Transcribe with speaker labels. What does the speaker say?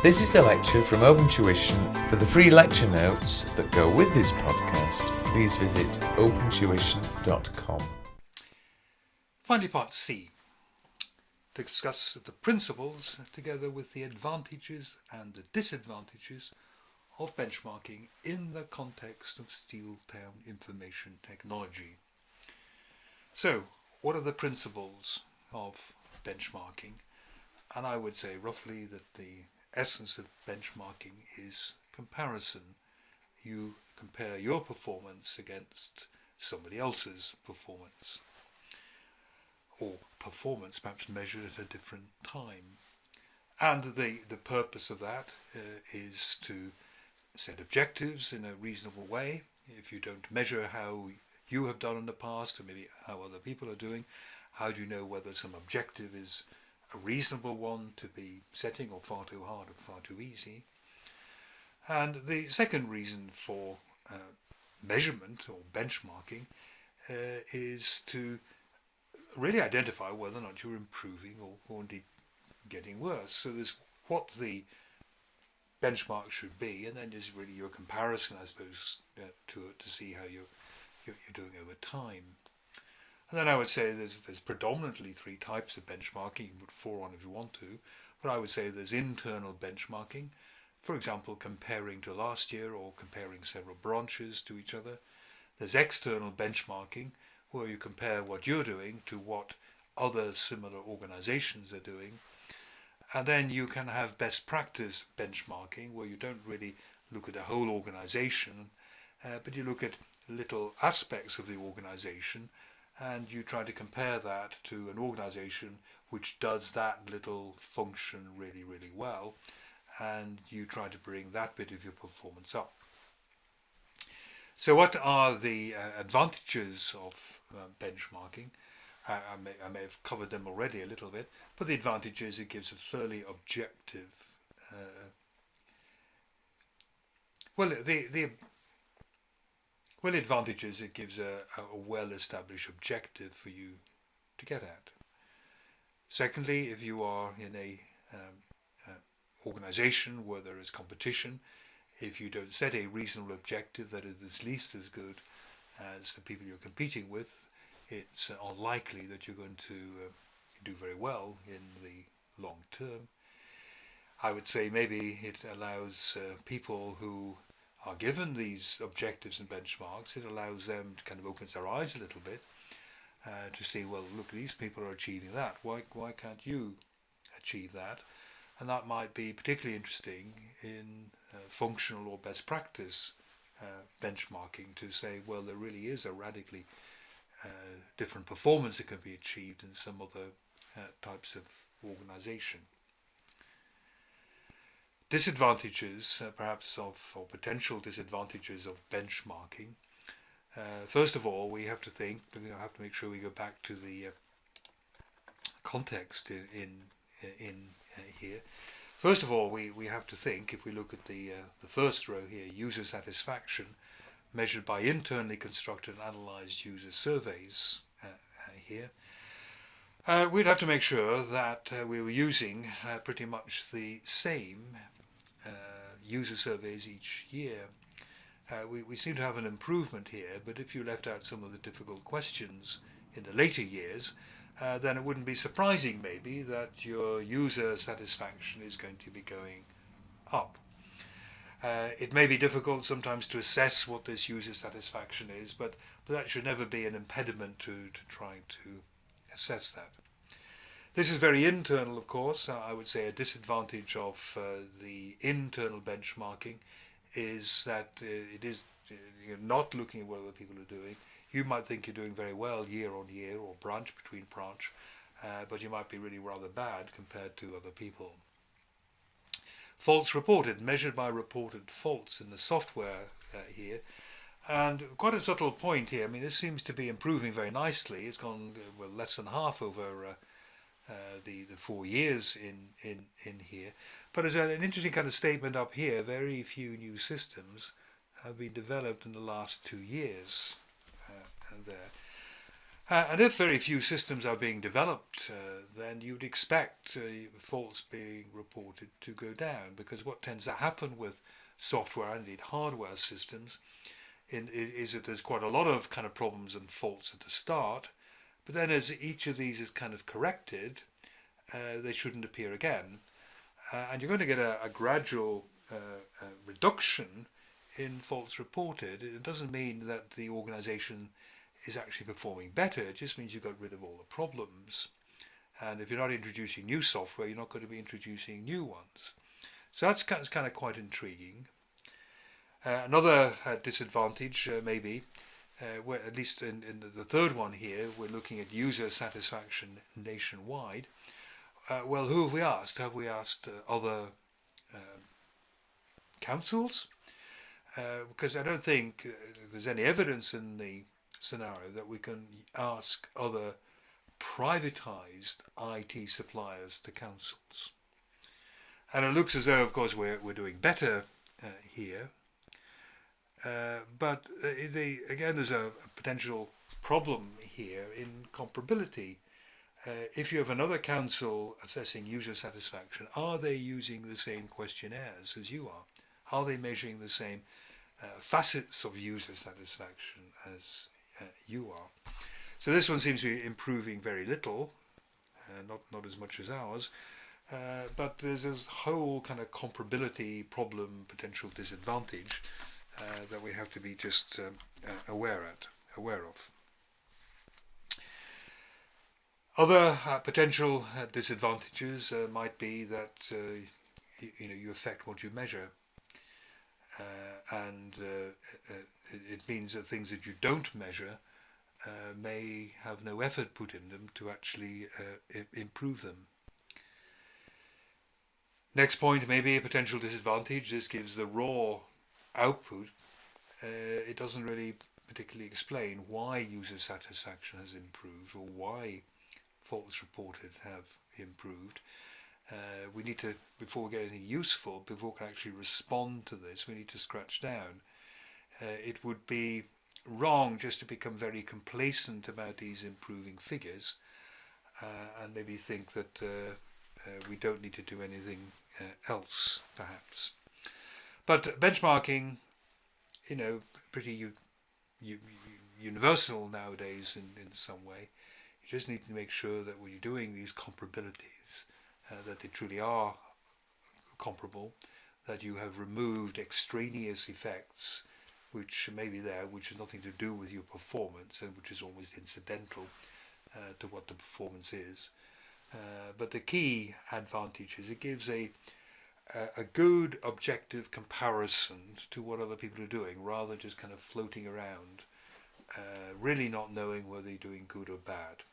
Speaker 1: This is a lecture from Open Tuition. For the free lecture notes that go with this podcast, please visit opentuition.com.
Speaker 2: Finally, part C. To discuss the principles together with the advantages and the disadvantages of benchmarking in the context of steel town information technology. So, what are the principles of benchmarking? And I would say roughly that the essence of benchmarking is comparison. You compare your performance against somebody else's performance, or performance perhaps measured at a different time. And the purpose of that is to set objectives in a reasonable way. If you don't measure how you have done in the past, or maybe how other people are doing, how do you know whether some objective is a reasonable one to be setting, or far too hard or far too easy? And the second reason for measurement or benchmarking is to really identify whether or not you're improving or indeed getting worse. So there's what the benchmark should be, and then there's really your comparison, I suppose, to it, to see how you're doing over time. And then I would say there's predominantly three types of benchmarking. You can put four on if you want to, but I would say there's internal benchmarking, for example, comparing to last year or comparing several branches to each other. There's external benchmarking, where you compare what you're doing to what other similar organizations are doing. And then you can have best practice benchmarking, where you don't really look at a whole organization, but you look at little aspects of the organization, and you try to compare that to an organization which does that little function really, really well, and you try to bring that bit of your performance up. So what are the advantages of benchmarking? I may have covered them already a little bit, but the advantage is it gives a fairly objective, the advantage is it gives a well-established objective for you to get at. Secondly, if you are in a organization where there is competition, if you don't set a reasonable objective that is at least as good as the people you're competing with, it's unlikely that you're going to do very well in the long term. I would say maybe it allows people who are given these objectives and benchmarks, it allows them to kind of open their eyes a little bit to see, well, look, these people are achieving that. Why can't you achieve that? And that might be particularly interesting in functional or best practice benchmarking, to say, well, there really is a radically different performance that can be achieved in some other types of organization. Disadvantages, perhaps, or potential disadvantages of benchmarking. First of all, we have to make sure we go back to the context in here. First of all, we have to think, if we look at the first row here, user satisfaction, measured by internally constructed and analysed user surveys here. We'd have to make sure that we were using pretty much the same user surveys each year. We seem to have an improvement here, but if you left out some of the difficult questions in the later years, then it wouldn't be surprising maybe that your user satisfaction is going to be going up. It may be difficult sometimes to assess what this user satisfaction is, but that should never be an impediment to trying to assess that. This is very internal, of course. I would say a disadvantage of the internal benchmarking is that you're not looking at what other people are doing. You might think you're doing very well year on year or branch between branch, but you might be really rather bad compared to other people. Faults reported, measured by reported faults in the software here. And quite a subtle point here. I mean, this seems to be improving very nicely. It's gone less than half over the 4 years in here. But there's an interesting kind of statement up here. Very few new systems have been developed in the last 2 years there. And if very few systems are being developed, then you'd expect faults being reported to go down, because what tends to happen with software and indeed hardware systems is that there's quite a lot of kind of problems and faults at the start, but then as each of these is kind of corrected, they shouldn't appear again. And you're going to get a gradual reduction in faults reported. It doesn't mean that the organization is actually performing better. It just means you've got rid of all the problems. And if you're not introducing new software, you're not going to be introducing new ones. So that's kind of quite intriguing. Another disadvantage maybe, where at least in the third one here, we're looking at user satisfaction nationwide. Well, who have we asked? Have we asked other councils? Because I don't think there's any evidence in the scenario that we can ask other privatized IT suppliers to councils. And it looks as though, of course, we're doing better here. But again, there's a potential problem here in comparability. If you have another council assessing user satisfaction, are they using the same questionnaires as you are? Are they measuring the same facets of user satisfaction as you are? So this one seems to be improving very little, not as much as ours, but there's this whole kind of comparability problem, potential disadvantage that we have to be just aware of. Other potential disadvantages might be that you affect what you measure, and it means that things that you don't measure may have no effort put in them to actually improve them. Next point, maybe a potential disadvantage. This gives the raw output. It doesn't really particularly explain why user satisfaction has improved or why faults reported have improved. We need to, before we get anything useful, before we can actually respond to this, we need to scratch down. It would be wrong just to become very complacent about these improving figures and maybe think that we don't need to do anything else, perhaps. But benchmarking, pretty universal nowadays in some way. You just need to make sure that when you're doing these comparabilities, that they truly are comparable, that you have removed extraneous effects which may be there, which has nothing to do with your performance and which is almost incidental to what the performance is. But the key advantage is it gives a good objective comparison to what other people are doing, rather than just kind of floating around, really not knowing whether you're doing good or bad.